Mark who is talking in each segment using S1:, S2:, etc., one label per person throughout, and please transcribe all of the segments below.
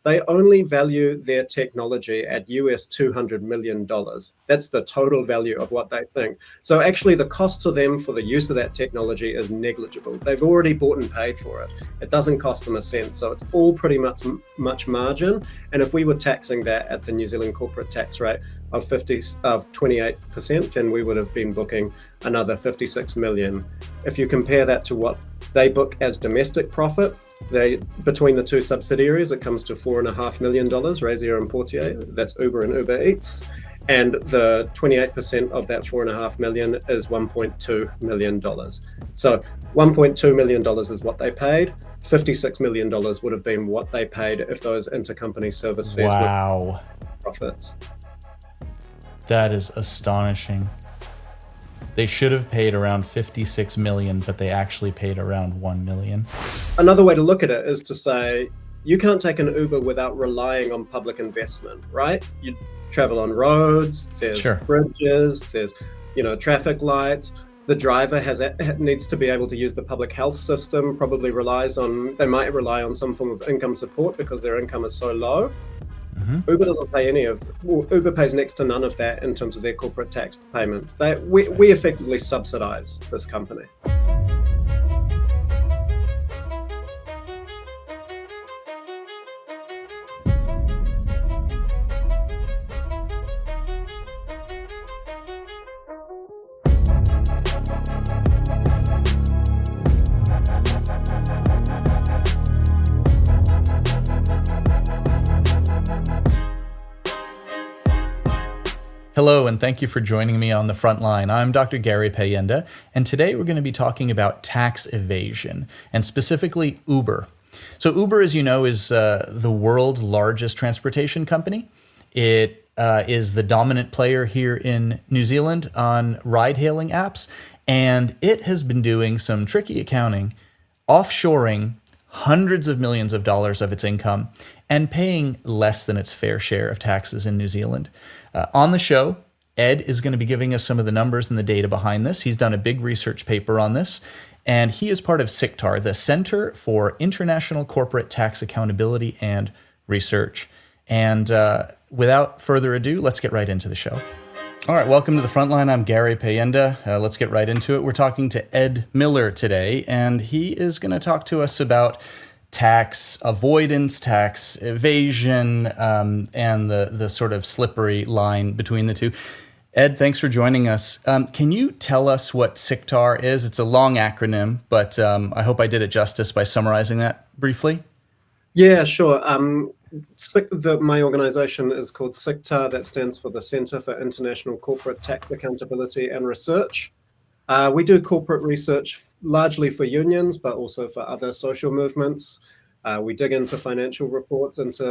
S1: they only value their technology at US $200 million. That's the total value of what they think. So actually the cost to them for the use of that technology is negligible. They've already bought and paid for it. It doesn't cost them a cent. So it's all pretty much margin. And if we were taxing that at the New Zealand corporate tax rate of 28%, then we would have been booking another 56 million. If you compare that to what they book as domestic profit, between the two subsidiaries, it comes to $4.5 million, Razier and Portier. That's Uber and Uber Eats. And the 28% of that $4.5 million is $1.2 million. So $1.2 million is what they paid. $56 million would have been what they paid if those intercompany service fees were profits.
S2: That is astonishing. They should have paid around 56 million, but they actually paid around 1 million.
S1: Another way to look at it is to say, you can't take an Uber without relying on public investment, right? You travel on roads, there's bridges, there's traffic lights. The driver needs to be able to use the public health system, probably they might rely on some form of income support because their income is so low. Uber doesn't pay Uber pays next to none of that in terms of their corporate tax payments. We effectively subsidize this company.
S2: Hello, and thank you for joining me on the front line. I'm Dr. Gary Payenda, and today we're going to be talking about tax evasion, and specifically Uber. So Uber, as you know, is the world's largest transportation company. It is the dominant player here in New Zealand on ride-hailing apps, and it has been doing some tricky accounting, offshoring hundreds of millions of dollars of its income and paying less than its fair share of taxes in New Zealand. On the show, Ed is going to be giving us some of the numbers and the data behind this. He's done a big research paper on this, and he is part of CICTAR, the Center for International Corporate Tax Accountability and Research. And without further ado, let's get right into the show. All right, welcome to the Frontline. I'm Gary Payenda. Let's get right into it. We're talking to Ed Miller today, and he is going to talk to us about tax avoidance, tax evasion, and the sort of slippery line between the two. Ed, thanks for joining us. Can you tell us what CICTAR is? It's a long acronym, but I hope I did it justice by summarizing that briefly.
S1: Yeah, sure. My organization is called CICTAR. That stands for the Center for International Corporate Tax Accountability and Research. We do corporate research largely for unions, but also for other social movements. We dig into financial reports, into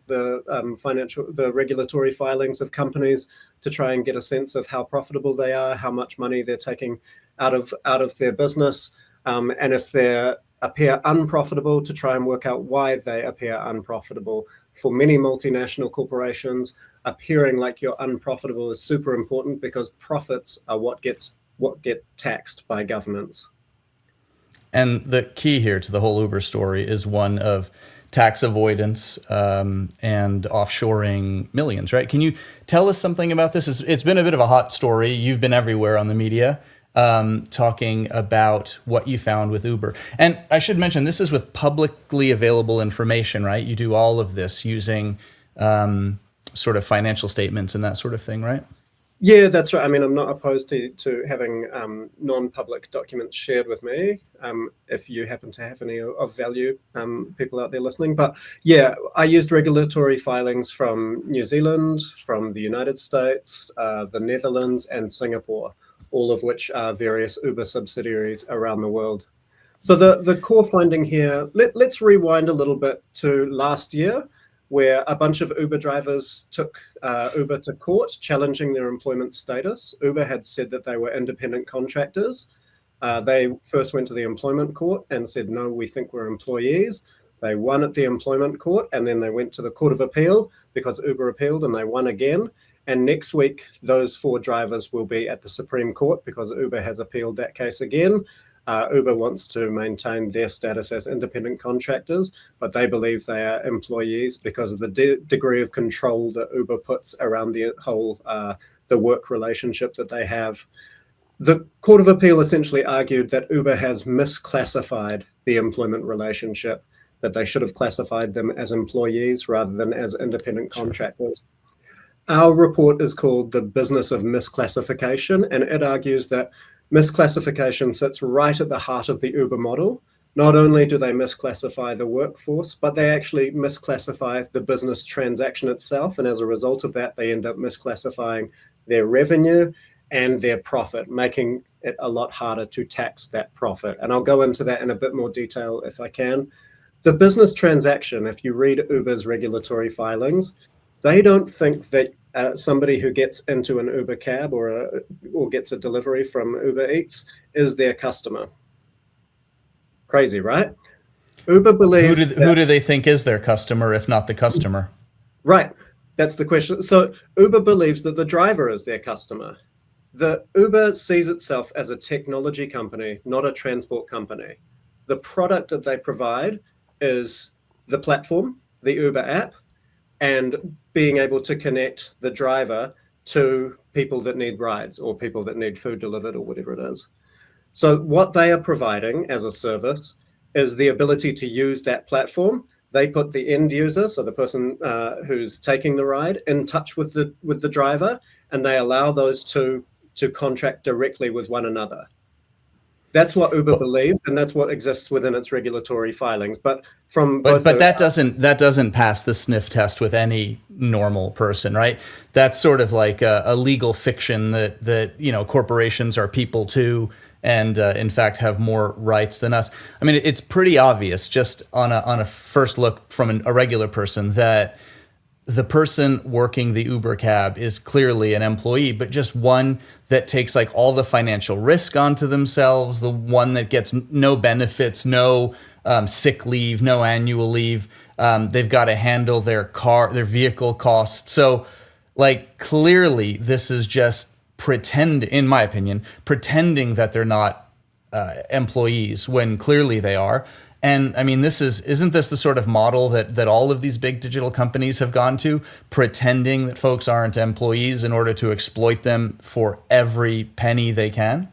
S1: the regulatory filings of companies to try and get a sense of how profitable they are, how much money they're taking out of their business, and if they appear unprofitable, to try and work out why they appear unprofitable. For many multinational corporations, appearing like you're unprofitable is super important because profits are what get taxed by governments.
S2: And the key here to the whole Uber story is one of tax avoidance and offshoring millions, right? Can you tell us something about this? It's been a bit of a hot story. You've been everywhere on the media talking about what you found with Uber. And I should mention, this is with publicly available information, right? You do all of this using sort of financial statements and that sort of thing, right?
S1: Yeah, that's right. I mean, I'm not opposed to having non-public documents shared with me, if you happen to have any of value, people out there listening. But yeah, I used regulatory filings from New Zealand, from the United States, the Netherlands, and Singapore, all of which are various Uber subsidiaries around the world. So the core finding here, let's rewind a little bit to last year, where a bunch of Uber drivers took Uber to court, challenging their employment status. Uber had said that they were independent contractors. They first went to the employment court and said, no, we think we're employees. They won at the employment court, and then they went to the Court of Appeal because Uber appealed, and they won again. And next week, those 4 drivers will be at the Supreme Court because Uber has appealed that case again. Uber wants to maintain their status as independent contractors, but they believe they are employees because of the degree of control that Uber puts around the whole the work relationship that they have. The Court of Appeal essentially argued that Uber has misclassified the employment relationship, that they should have classified them as employees rather than as independent contractors. Our report is called The Business of Misclassification, and it argues that misclassification sits right at the heart of the Uber model. Not only do they misclassify the workforce, but they actually misclassify the business transaction itself. And as a result of that, they end up misclassifying their revenue and their profit, making it a lot harder to tax that profit. And I'll go into that in a bit more detail if I can. The business transaction, if you read Uber's regulatory filings, they don't think that somebody who gets into an Uber cab or gets a delivery from Uber Eats is their customer. Crazy, right? Uber believes
S2: who do they think is their customer, if not the customer?
S1: Right. That's the question. So Uber believes that the driver is their customer. The Uber sees itself as a technology company, not a transport company. The product that they provide is the platform, the Uber app, and being able to connect the driver to people that need rides or people that need food delivered or whatever it is. So what they are providing as a service is the ability to use that platform. They put the end user, so the person who's taking the ride, in touch with the driver, and they allow those two to contract directly with one another. That's what Uber believes, and that's what exists within its regulatory filings. But
S2: that doesn't pass the sniff test with any normal person, right? That's sort of like a legal fiction that corporations are people too, and in fact have more rights than us. I mean, it's pretty obvious just on a first look from a regular person that the person working the Uber cab is clearly an employee, but just one that takes like all the financial risk onto themselves, the one that gets no benefits, no sick leave, no annual leave. They've got to handle their vehicle costs. So like clearly this is just in my opinion, pretending that they're not employees when clearly they are. And I mean, isn't this the sort of model that all of these big digital companies have gone to, pretending that folks aren't employees in order to exploit them for every penny they can?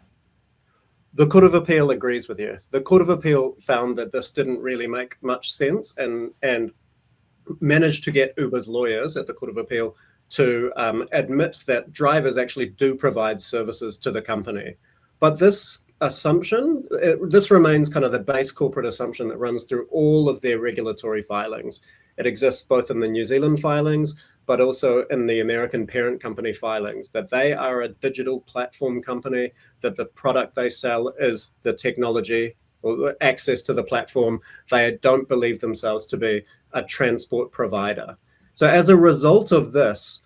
S1: The Court of Appeal agrees with you. The Court of Appeal found that this didn't really make much sense and managed to get Uber's lawyers at the Court of Appeal to admit that drivers actually do provide services to the company. But this assumption, this remains kind of the base corporate assumption that runs through all of their regulatory filings. It exists both in the New Zealand filings, but also in the American parent company filings, that they are a digital platform company, that the product they sell is the technology or access to the platform. They don't believe themselves to be a transport provider. So as a result of this,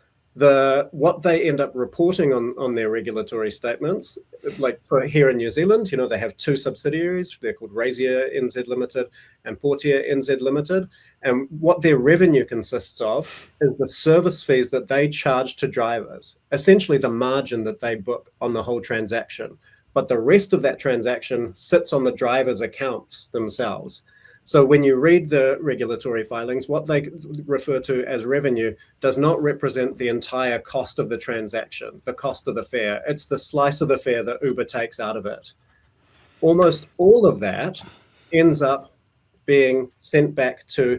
S1: what they end up reporting on their regulatory statements, like for here in New Zealand, they have two subsidiaries. They're called Razier NZ Limited and Portia NZ Limited. And what their revenue consists of is the service fees that they charge to drivers, essentially the margin that they book on the whole transaction. But the rest of that transaction sits on the driver's accounts themselves. So when you read the regulatory filings, what they refer to as revenue does not represent the entire cost of the transaction, the cost of the fare. It's the slice of the fare that Uber takes out of it. Almost all of that ends up being sent back to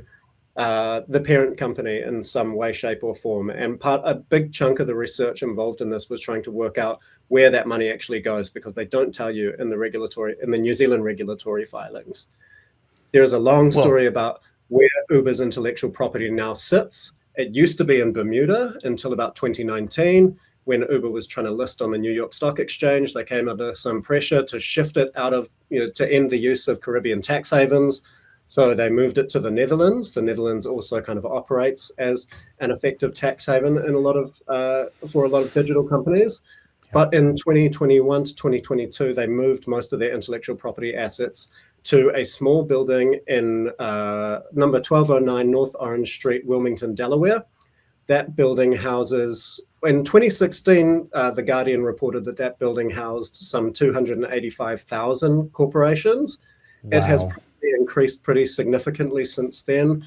S1: the parent company in some way, shape, or form. And a big chunk of the research involved in this was trying to work out where that money actually goes, because they don't tell you in the New Zealand regulatory filings. There's a long story about where Uber's intellectual property now sits. It used to be in Bermuda until about 2019, when Uber was trying to list on the New York Stock Exchange. They came under some pressure to shift it out of, to end the use of Caribbean tax havens. So they moved it to the Netherlands. The Netherlands also kind of operates as an effective tax haven for a lot of digital companies. But in 2021 to 2022, they moved most of their intellectual property assets to a small building in number 1209 North Orange Street, Wilmington, Delaware. That building houses in 2016, The Guardian reported that that building housed some 285,000 corporations. It has
S2: Wow.
S1: probably increased pretty significantly since then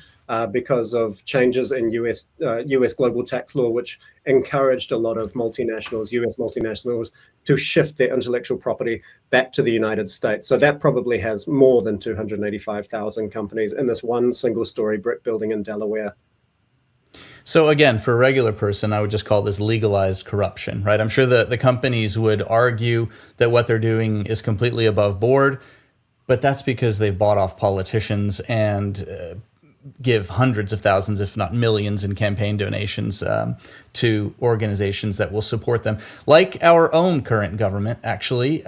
S1: because of changes in US global tax law, which encouraged a lot of multinationals, US multinationals, to shift their intellectual property back to the United States. So that probably has more than 285,000 companies in this one single story brick building in Delaware.
S2: So again, for a regular person, I would just call this legalized corruption, right? I'm sure the companies would argue that what they're doing is completely above board, but that's because they've bought off politicians and give hundreds of thousands, if not millions, in campaign donations to organizations that will support them, like our own current government, actually.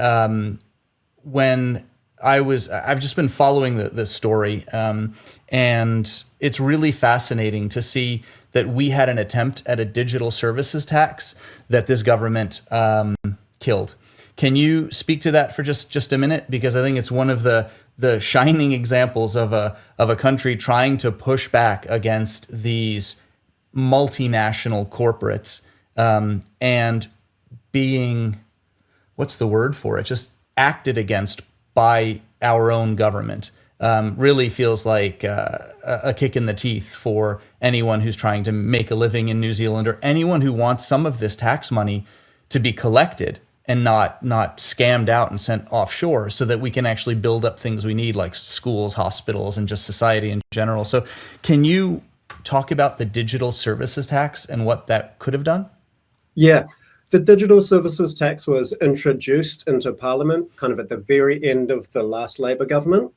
S2: When I've just been following the story, and it's really fascinating to see that we had an attempt at a digital services tax that this government killed. Can you speak to that for just a minute? Because I think it's one of the shining examples of a country trying to push back against these multinational corporates, and being, what's the word for it? Just acted against by our own government. Really feels like a kick in the teeth for anyone who's trying to make a living in New Zealand, or anyone who wants some of this tax money to be collected and not scammed out and sent offshore, so that we can actually build up things we need, like schools, hospitals, and just society in general. So can you talk about the digital services tax and what that could have done?
S1: Yeah, the digital services tax was introduced into Parliament kind of at the very end of the last Labour government.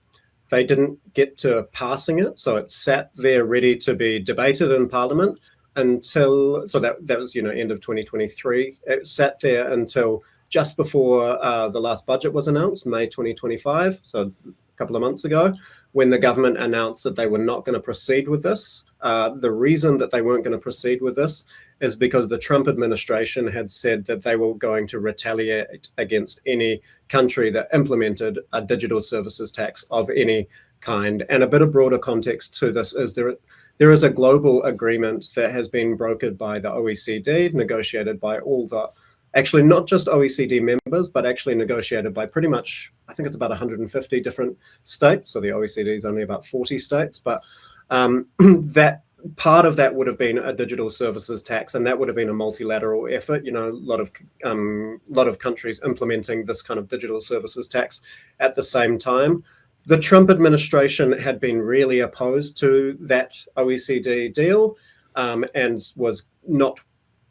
S1: They didn't get to passing it, so it sat there ready to be debated in Parliament until, so that was, end of 2023. It sat there until just before the last budget was announced, May 2025, so a couple of months ago, when the government announced that they were not going to proceed with this. The reason that they weren't going to proceed with this is because the Trump administration had said that they were going to retaliate against any country that implemented a digital services tax of any kind. And a bit of broader context to this is there is a global agreement that has been brokered by the OECD, negotiated by all the, actually not just OECD members, but actually negotiated by pretty much, I think it's about 150 different states. So the OECD is only about 40 states, but that part of that would have been a digital services tax, and that would have been a multilateral effort. A lot of countries implementing this kind of digital services tax at the same time. The Trump administration had been really opposed to that OECD deal, and was not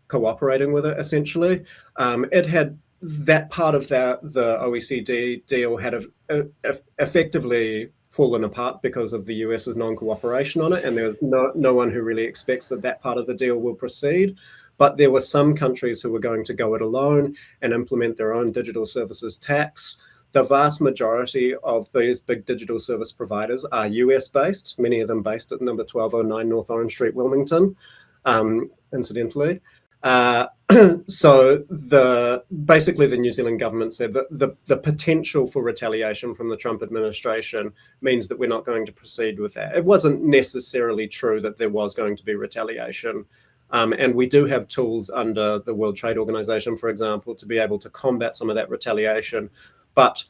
S1: cooperating with it, essentially. It had, that part of the OECD deal had effectively fallen apart because of the US's non-cooperation on it, and there's no one who really expects that part of the deal will proceed. But there were some countries who were going to go it alone and implement their own digital services tax. The vast majority of these big digital service providers are US-based, many of them based at number 1209 North Orange Street, Wilmington, incidentally. So basically the New Zealand government said that the potential for retaliation from the Trump administration means that we're not going to proceed with that. It wasn't necessarily true that there was going to be retaliation. And we do have tools under the World Trade Organization, for example, to be able to combat some of that retaliation. But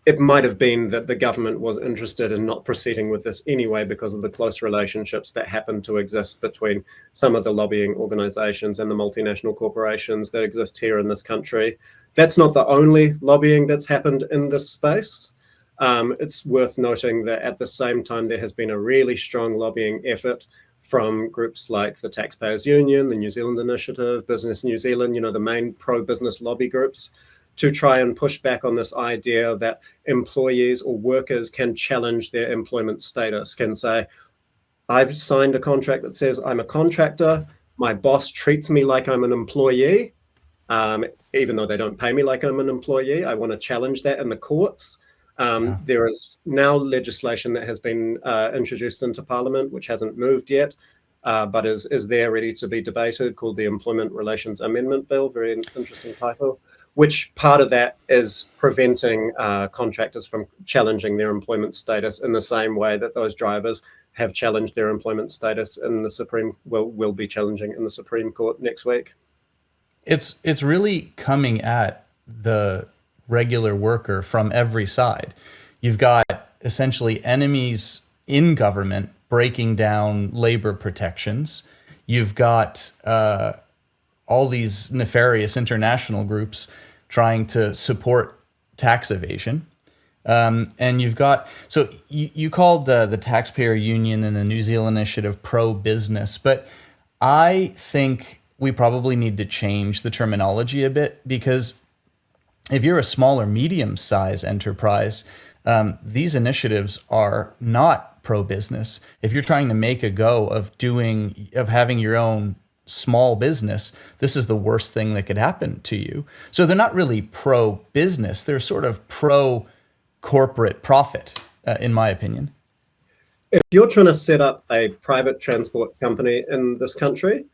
S1: it might have been that the government was interested in not proceeding with this anyway because of the close relationships that happen to exist between some of the lobbying organizations and the multinational corporations that exist here in this country. That's not the only lobbying that's happened in this space. It's worth noting that at the same time, there has been a really strong lobbying effort from groups like the Taxpayers Union, the New Zealand Initiative, Business New Zealand, the main pro-business lobby groups, to try and push back on this idea that employees or workers can challenge their employment status, can say, I've signed a contract that says I'm a contractor, my boss treats me like I'm an employee, even though they don't pay me like I'm an employee. I want to challenge that in the courts.
S2: Yeah.
S1: There is now legislation that has been introduced into Parliament, which hasn't moved yet, but is there ready to be debated, called the Employment Relations Amendment Bill, very interesting title, which part of that is preventing contractors from challenging their employment status in the same way that those drivers have challenged their employment status in the will be challenging in the Supreme Court next week.
S2: It's really coming at the regular worker from every side. You've got essentially enemies in government breaking down labor protections. You've got all these nefarious international groups trying to support tax evasion. And you've got, so you called the Taxpayer Union and the New Zealand Initiative pro-business, but I think we probably need to change the terminology a bit, because if you're a small or medium size enterprise, these initiatives are not pro-business. If you're trying to make a go of having your own small business, this is the worst thing that could happen to you. So they're not really pro-business. They're sort of pro-corporate profit, in my opinion.
S1: If you're trying to set up a private transport company in this country,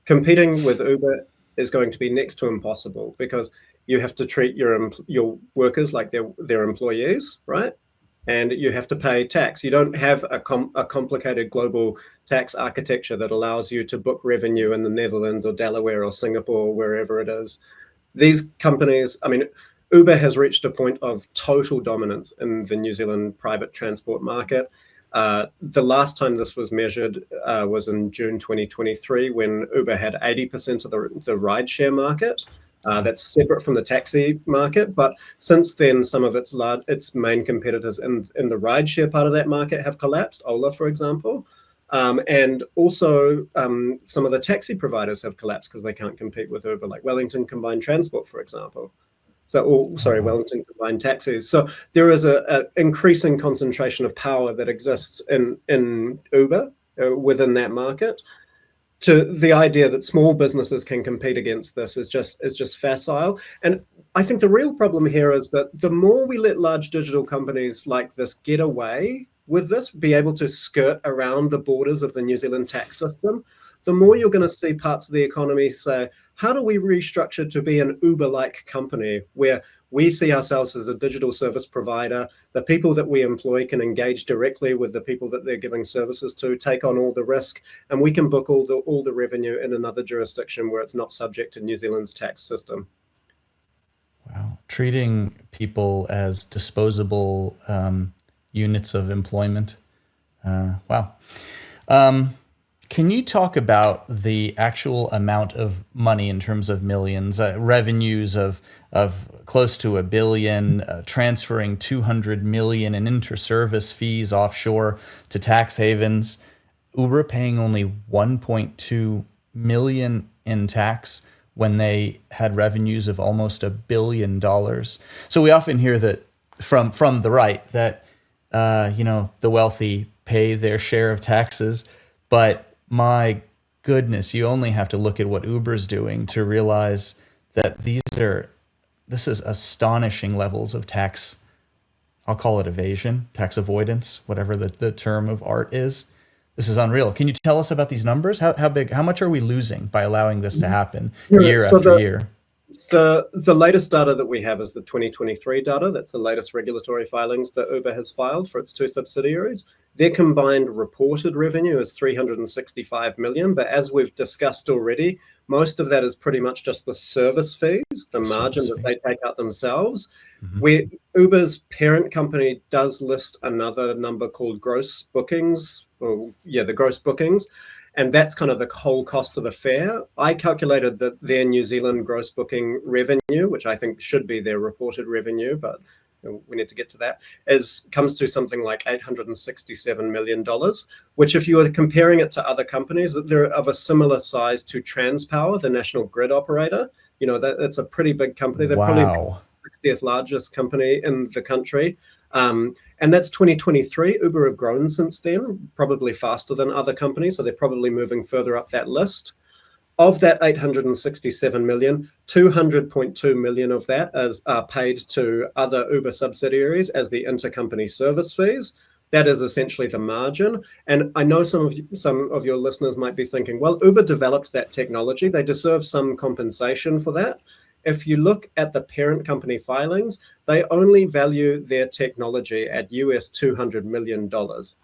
S1: competing with Uber is going to be next to impossible, because you have to treat your workers like they're employees, right? And you have to pay tax. You don't have a complicated global tax architecture that allows you to book revenue in the Netherlands or Delaware or Singapore or wherever it is. These companies, I mean, Uber has reached a point of total dominance in the New Zealand private transport market. The last time this was measured was in June 2023, when Uber had 80% of the rideshare market. That's separate from the taxi market. But since then, some of its main competitors in the rideshare part of that market have collapsed, Ola, for example. And also some of the taxi providers have collapsed because they can't compete with Uber, like Wellington Combined Transport, for example. Wellington Combined Taxis. So there is an increasing concentration of power that exists in Uber within that market. To the idea that small businesses can compete against this is just facile. And I think the real problem here is that the more we let large digital companies like this get away with this, be able to skirt around the borders of the New Zealand tax system, the more you're going to see parts of the economy say, how do we restructure to be an Uber-like company where we see ourselves as a digital service provider? The people that we employ can engage directly with the people that they're giving services to, take on all the risk, and we can book all the revenue in another jurisdiction where it's not subject to New Zealand's tax system.
S2: Wow. Treating people as disposable units of employment. Wow. Can you talk about the actual amount of money in terms of millions, revenues of close to $1 billion, transferring 200 million in inter-service fees offshore to tax havens, Uber paying only 1.2 million in tax when they had revenues of almost $1 billion. So we often hear that from the right that the wealthy pay their share of taxes, but my goodness, you only have to look at what Uber's doing to realize that this is astonishing levels of tax. I'll call it evasion, tax avoidance, whatever the term of art is. This is unreal. Can you tell us about these numbers? How much are we losing by allowing this to happen year after year?
S1: The latest data that we have is the 2023 data. That's the latest regulatory filings that Uber has filed for its two subsidiaries. Their combined reported revenue is 365 million, but as we've discussed already, most of that is pretty much just the service fees, the margin that they take out themselves. Mm-hmm. Where Uber's parent company does list another number called gross bookings, the gross bookings. And that's kind of the whole cost of the fare. I calculated that their New Zealand gross booking revenue, which I think should be their reported revenue, but we need to get to that, comes to something like $867 million, which if you are comparing it to other companies, they're of a similar size to Transpower, the national grid operator. That's a pretty big company. They're probably the 60th largest company in the country. And that's 2023. Uber have grown since then, probably faster than other companies. So they're probably moving further up that list. Of that 867 million, 200.2 million of that are paid to other Uber subsidiaries as the intercompany service fees. That is essentially the margin. And I know some of your listeners might be thinking, well, Uber developed that technology. They deserve some compensation for that. if you look at the parent company filings, they only value their technology at US $200 million.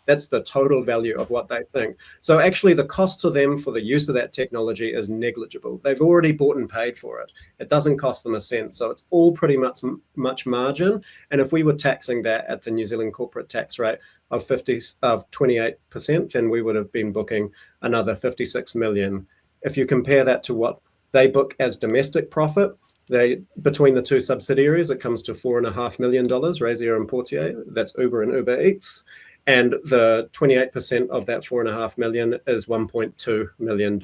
S1: That's the total value of what they think. So actually the cost to them for the use of that technology is negligible. They've already bought and paid for it. It doesn't cost them a cent. So it's all pretty much margin. And if we were taxing that at the New Zealand corporate tax rate of 28%, then we would have been booking another 56 million. If you compare that to what they book as domestic profit, between the two subsidiaries, it comes to $4.5 million, Razier and Portier. That's Uber and Uber Eats. And the 28% of that $4.5 million is $1.2 million.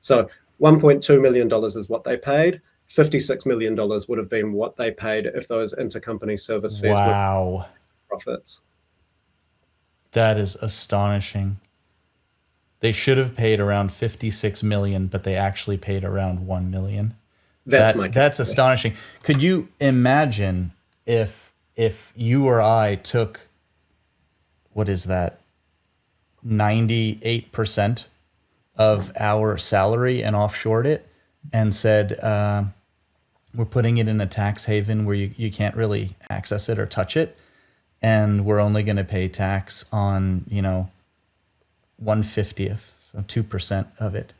S1: So $1.2 million is what they paid. $56 million would have been what they paid if those intercompany service fees were profits.
S2: That is astonishing. They should have paid around 56 million, but they actually paid around 1 million. That's astonishing. Could you imagine if you or I took, what is that, 98% of our salary and offshored it and said, we're putting it in a tax haven where you can't really access it or touch it, and we're only going to pay tax on 1/50th, so 2% of it.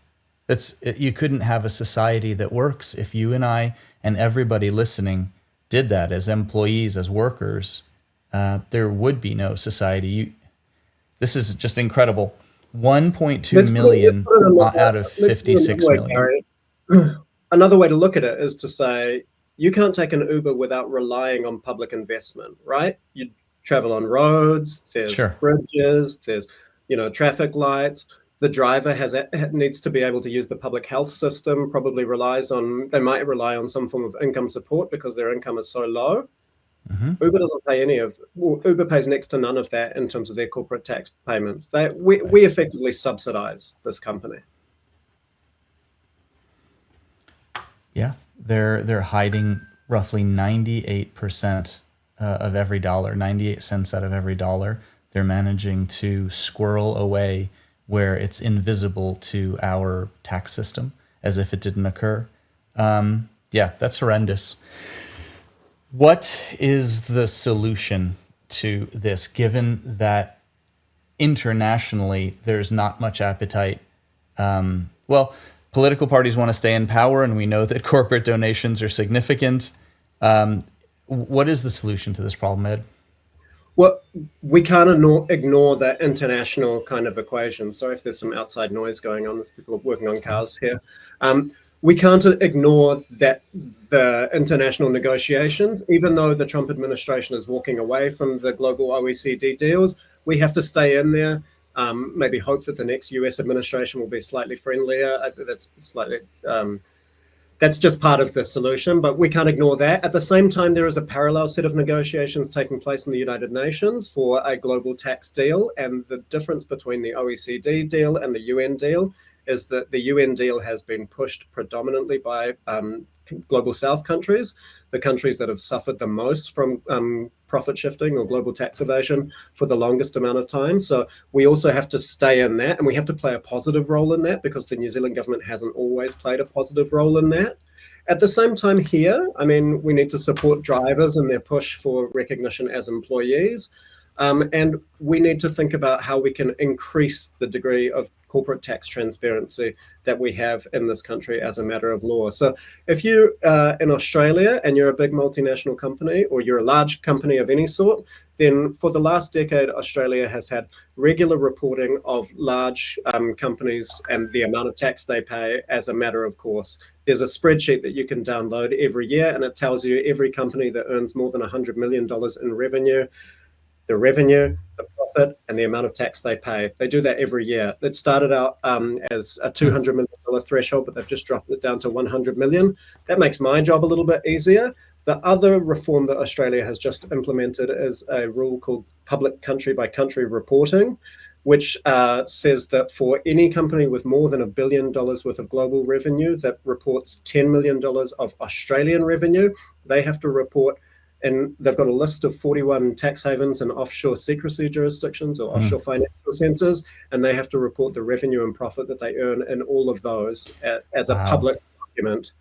S2: You couldn't have a society that works if you and I and everybody listening did that as employees, as workers. There would be no society. This is just incredible. 1.2 million out of 56 million.
S1: Another way to look at it is to say you can't take an Uber without relying on public investment, right? You travel on roads, there's bridges, there's traffic lights. The driver needs to be able to use the public health system, they might rely on some form of income support because their income is so low. Mm-hmm. Uber doesn't pay Uber pays next to none of that in terms of their corporate tax payments. We effectively subsidize this company.
S2: Yeah, they're hiding roughly 98% of every dollar, 98 cents out of every dollar. They're managing to squirrel away where it's invisible to our tax system, as if it didn't occur. Yeah, that's horrendous. What is the solution to this, given that internationally there's not much appetite? Political parties want to stay in power, and we know that corporate donations are significant. What is the solution to this problem, Ed?
S1: Well, we can't ignore that international kind of equation. Sorry if there's some outside noise going on. There's people working on cars here. We can't ignore that the international negotiations, even though the Trump administration is walking away from the global OECD deals, we have to stay in there. Maybe hope that the next US administration will be slightly friendlier. That's just part of the solution, but we can't ignore that. At the same time, there is a parallel set of negotiations taking place in the United Nations for a global tax deal. And the difference between the OECD deal and the UN deal is that the UN deal has been pushed predominantly by global South countries, the countries that have suffered the most from profit shifting or global tax evasion for the longest amount of time. So we also have to stay in that, and we have to play a positive role in that, because the New Zealand government hasn't always played a positive role in that. At the same time here, we need to support drivers in their push for recognition as employees. And we need to think about how we can increase the degree of corporate tax transparency that we have in this country as a matter of law. So if you're in Australia and you're a big multinational company, or you're a large company of any sort, then for the last decade, Australia has had regular reporting of large companies and the amount of tax they pay as a matter of course. There's a spreadsheet that you can download every year, and it tells you every company that earns more than $100 million in revenue, the profit, and the amount of tax they pay. They do that every year. It started out as a $200 million threshold, but they've just dropped it down to 100 million. That makes my job a little bit easier. The other reform that Australia has just implemented is a rule called public country by country reporting, which says that for any company with more than $1 billion worth of global revenue that reports $10 million of Australian revenue, they have to report. And they've got a list of 41 tax havens and offshore secrecy jurisdictions, or offshore financial centers, and they have to report the revenue and profit that they earn in all of those as a public document.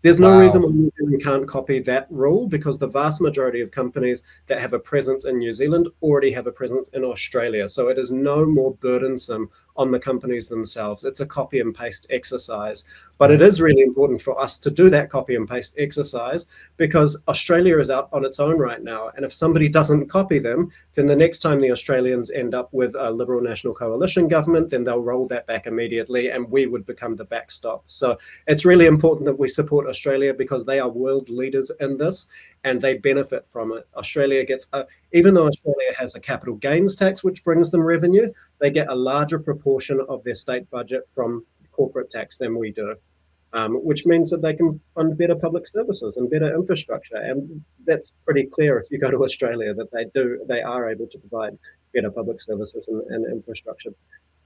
S1: There's no reason
S2: Wow.
S1: why New Zealand can't copy that rule because the vast majority of companies that have a presence in New Zealand already have a presence in Australia. So it is no more burdensome on the companies themselves. It's a copy and paste exercise. But
S2: Yeah.
S1: it is really important for us to do that copy and paste exercise because Australia is out on its own right now. And if somebody doesn't copy them, then the next time the Australians end up with a Liberal National Coalition government, then they'll roll that back immediately and we would become the backstop. So it's really important that we support Australia because they are world leaders in this and they benefit from it. Australia gets, even though Australia has a capital gains tax, which brings them revenue, they get a larger proportion of their state budget from corporate tax than we do. Which means that they can fund better public services and better infrastructure. And that's pretty clear if you go to Australia that they are able to provide better public services and infrastructure,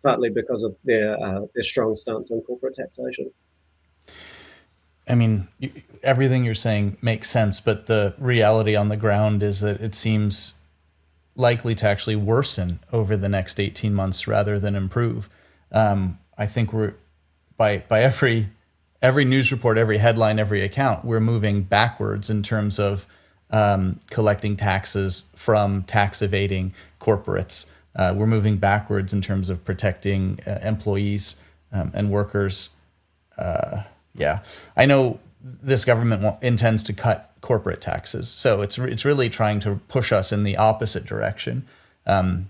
S1: partly because of their strong stance on corporate taxation.
S2: I mean, everything you're saying makes sense, but the reality on the ground is that it seems likely to actually worsen over the next 18 months rather than improve. I think we're by every news report, every headline, every account, we're moving backwards in terms of collecting taxes from tax evading corporates. We're moving backwards in terms of protecting employees and workers. Yeah, I know this government intends to cut corporate taxes, so it's really trying to push us in the opposite direction. I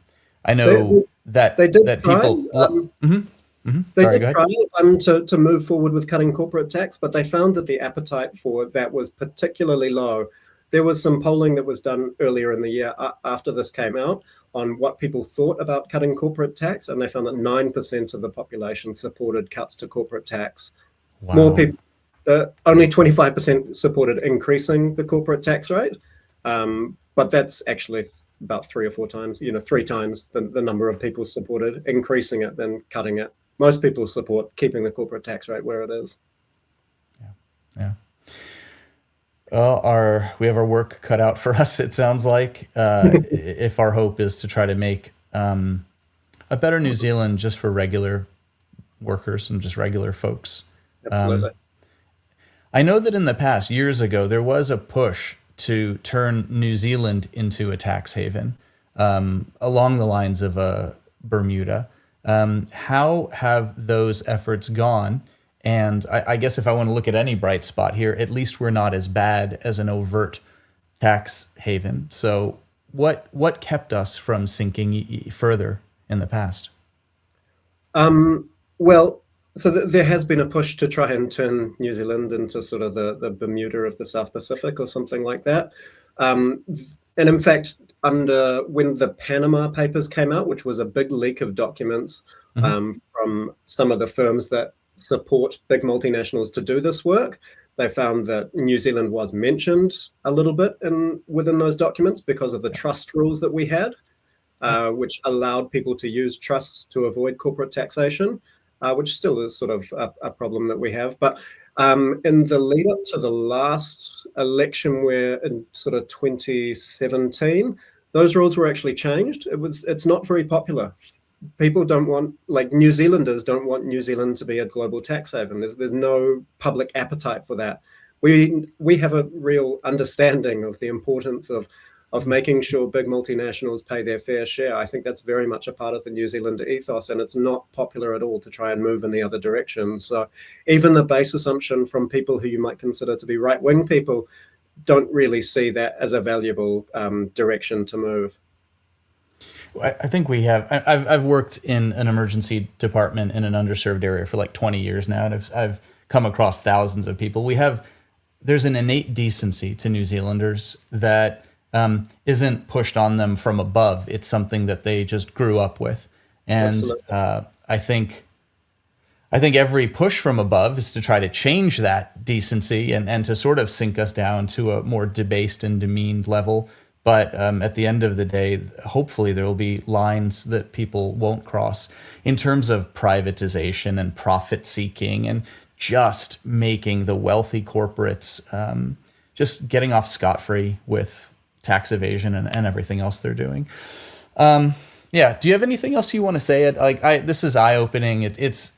S1: They,
S2: know
S1: they, they did
S2: that
S1: try.
S2: people.
S1: They
S2: Sorry,
S1: did
S2: go ahead.
S1: try to move forward with cutting corporate tax, but they found that the appetite for that was particularly low. There was some polling that was done earlier in the year after this came out on what people thought about cutting corporate tax, and they found that 9% of the population supported cuts to corporate tax. More
S2: Wow.
S1: people, only 25% supported increasing the corporate tax rate, but that's actually about 3 or 4 times, 3 times the number of people supported increasing it than cutting it. Most people support keeping the corporate tax rate where it is.
S2: Yeah. Yeah. Well, we have our work cut out for us. It sounds like if our hope is to try to make a better New Zealand just for regular workers and just regular folks.
S1: Absolutely.
S2: I know that in the past, years ago, there was a push to turn New Zealand into a tax haven along the lines of Bermuda. How have those efforts gone? And I guess if I want to look at any bright spot here, at least we're not as bad as an overt tax haven. So what kept us from sinking further in the past?
S1: Well, so there has been a push to try and turn New Zealand into sort of the Bermuda of the South Pacific or something like that. Um, and in fact, when the Panama Papers came out, which was a big leak of documents
S2: Hmm.
S1: from some of the firms that support big multinationals to do this work, they found that New Zealand was mentioned a little bit within those documents because of the trust rules that we had, which allowed people to use trusts to avoid corporate taxation, which still is sort of a problem that we have. But in the lead up to the last election, where in sort of 2017, those rules were actually changed. It's not very popular. People don't want, like New Zealanders don't want New Zealand to be a global tax haven. There's no public appetite for that. We have a real understanding of the importance of making sure big multinationals pay their fair share. I think that's very much a part of the New Zealand ethos, and it's not popular at all to try and move in the other direction. So even the base assumption from people who you might consider to be right-wing people don't really see that as a valuable direction to move.
S2: I think we have. I've worked in an emergency department in an underserved area for like 20 years now, and I've come across thousands of people. There's an innate decency to New Zealanders that isn't pushed on them from above. It's something that they just grew up with, and
S1: Absolutely.
S2: I think every push from above is to try to change that decency and to sort of sink us down to a more debased and demeaned level. But at the end of the day, hopefully there will be lines that people won't cross in terms of privatization and profit seeking and just making the wealthy corporates just getting off scot free with tax evasion and everything else they're doing. Yeah. Do you have anything else you want to say? This is eye opening. It's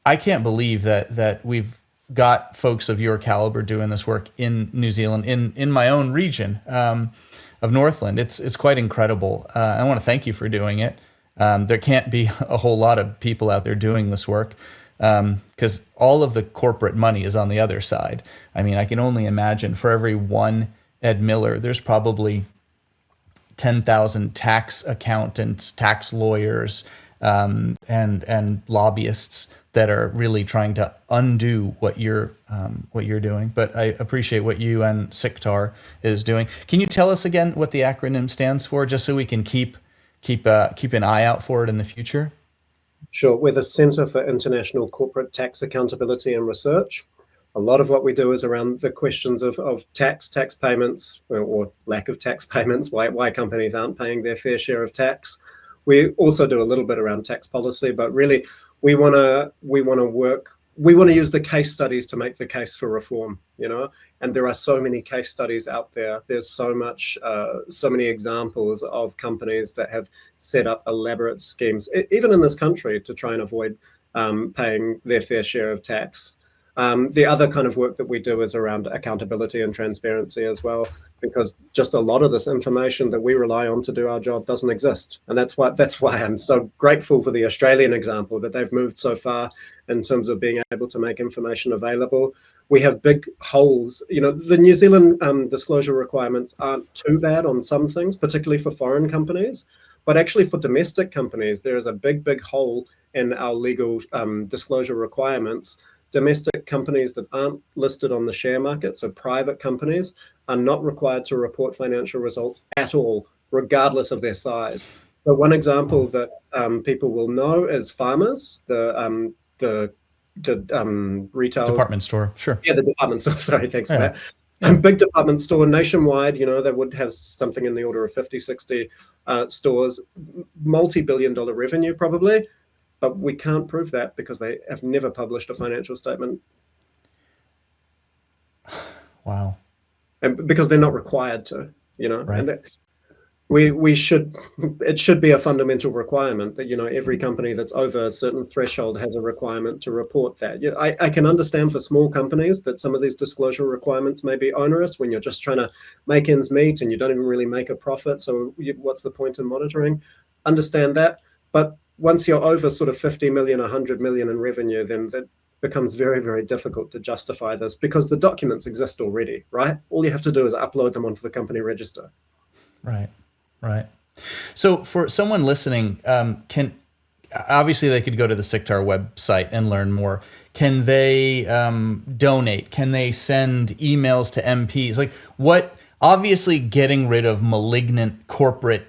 S2: I can't believe that we've got folks of your caliber doing this work in New Zealand, in my own region of Northland. It's quite incredible. I want to thank you for doing it. There can't be a whole lot of people out there doing this work because all of the corporate money is on the other side. I mean, I can only imagine for every one Ed Miller, there's probably 10,000 tax accountants, tax lawyers, and lobbyists that are really trying to undo what you're doing. But I appreciate what you and SICTAR is doing. Can you tell us again what the acronym stands for, just so we can keep an eye out for it in the future?
S1: Sure. We're the Center for International Corporate Tax Accountability and Research. A lot of what we do is around the questions of tax payments, or lack of tax payments, why companies aren't paying their fair share of tax. We also do a little bit around tax policy, but really we want to use the case studies to make the case for reform, and there are so many case studies out there. There's so many examples of companies that have set up elaborate schemes, even in this country, to try and avoid paying their fair share of tax. The other kind of work that we do is around accountability and transparency as well, because just a lot of this information that we rely on to do our job doesn't exist. And that's why I'm so grateful for the Australian example, that they've moved so far in terms of being able to make information available. We have big holes. The New Zealand disclosure requirements aren't too bad on some things, particularly for foreign companies. But actually for domestic companies, there is a big hole in our legal disclosure requirements. Domestic companies that aren't listed on the share market, so private companies, are not required to report financial results at all, regardless of their size. So one example that people will know is Farmers, the retail
S2: department store. Sure.
S1: Yeah, the department store. Sorry, thanks for that. Big department store nationwide. They would have something in the order of 50, 60 stores, multi-billion-dollar revenue probably. But we can't prove that because they have never published a financial statement.
S2: Wow.
S1: And because they're not required to,
S2: Right.
S1: And it should be a fundamental requirement that, every company that's over a certain threshold has a requirement to report that. I can understand for small companies that some of these disclosure requirements may be onerous when you're just trying to make ends meet and you don't even really make a profit. So what's the point in monitoring? Understand that. But once you're over sort of 50 million, 100 million in revenue, then that becomes very, very difficult to justify this because the documents exist already, right? All you have to do is upload them onto the company register.
S2: Right. So for someone listening, obviously they could go to the SICTAR website and learn more. Can they donate? Can they send emails to MPs? Obviously getting rid of malignant corporate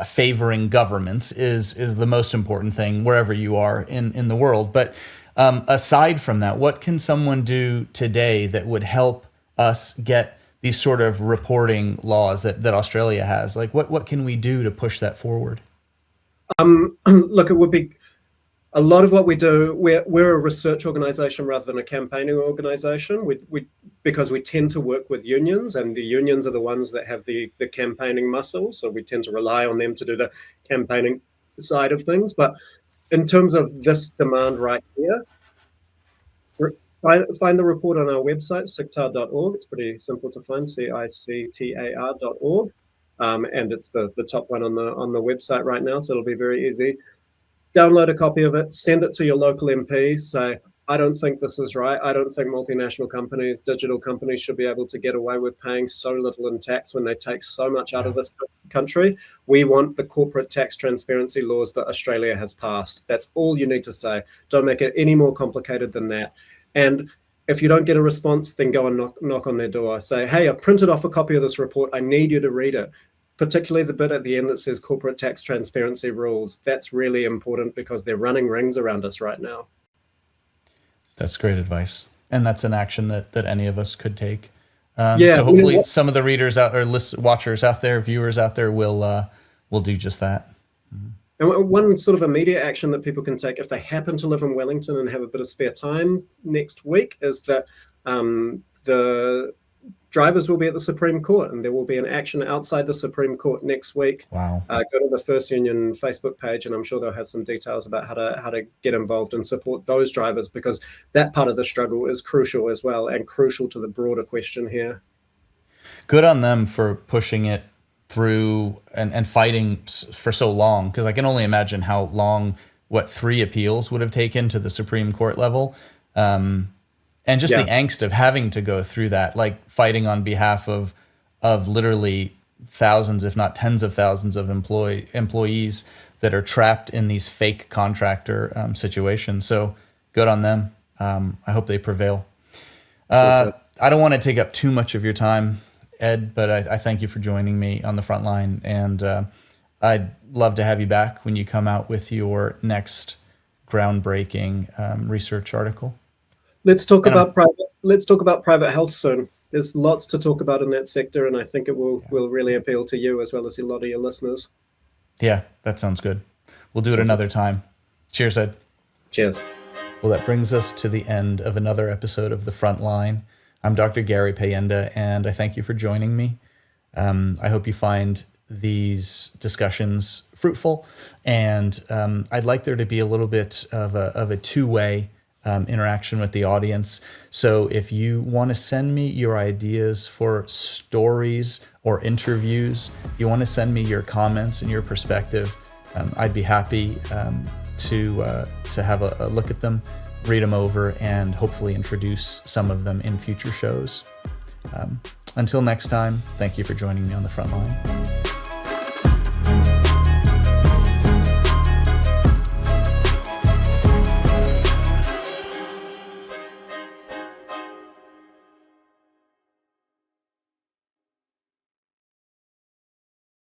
S2: favoring governments is the most important thing wherever you are in the world. But aside from that, what can someone do today that would help us get these sort of reporting laws that Australia has? What can we do to push that forward?
S1: Look, it would be a lot of what we do. We're a research organization rather than a campaigning organization. Because we tend to work with unions, and the unions are the ones that have the campaigning muscle. So we tend to rely on them to do the campaigning side of things. But in terms of this demand right here, find the report on our website, cictar.org. It's pretty simple to find, CICTAR.org. And it's the top one on the website right now, so it'll be very easy. Download a copy of it, send it to your local MP, say, I don't think this is right. I don't think multinational companies, digital companies should be able to get away with paying so little in tax when they take so much out of this country. We want the corporate tax transparency laws that Australia has passed. That's all you need to say. Don't make it any more complicated than that. And if you don't get a response, then go and knock on their door. Say, hey, I've printed off a copy of this report. I need you to read it. Particularly the bit at the end that says corporate tax transparency rules. That's really important because they're running rings around us right now.
S2: That's great advice. And that's an action that any of us could take.
S1: So
S2: hopefully some of the readers out or watchers out there, viewers out there will do just that.
S1: And one sort of immediate action that people can take if they happen to live in Wellington and have a bit of spare time next week is that drivers will be at the Supreme Court, and there will be an action outside the Supreme Court next week.
S2: Wow.
S1: Go to the First Union Facebook page, and I'm sure they'll have some details about how to get involved and support those drivers, because that part of the struggle is crucial as well, and crucial to the broader question here.
S2: Good on them for pushing it through and fighting for so long, because I can only imagine how long 3 appeals would have taken to the Supreme Court level. And just the angst of having to go through that, like fighting on behalf of literally thousands, if not tens of thousands of employees that are trapped in these fake contractor situations. So good on them. I hope they prevail. I don't want to take up too much of your time, Ed, but I thank you for joining me on the front line. And I'd love to have you back when you come out with your next groundbreaking research article.
S1: Let's talk about private health soon. There's lots to talk about in that sector, and I think it will really appeal to you as well as a lot of your listeners.
S2: Yeah, that sounds good. We'll do it another time. Cheers, Ed.
S1: Cheers.
S2: Well, that brings us to the end of another episode of The Frontline. I'm Dr. Gary Payenda, and I thank you for joining me. I hope you find these discussions fruitful, and I'd like there to be a little bit of a two-way interaction with the audience. So if you want to send me your ideas for stories or interviews, you want to send me your comments and your perspective, I'd be happy to have a look at them, read them over, and hopefully introduce some of them in future shows. Until next time, thank you for joining me on the front line.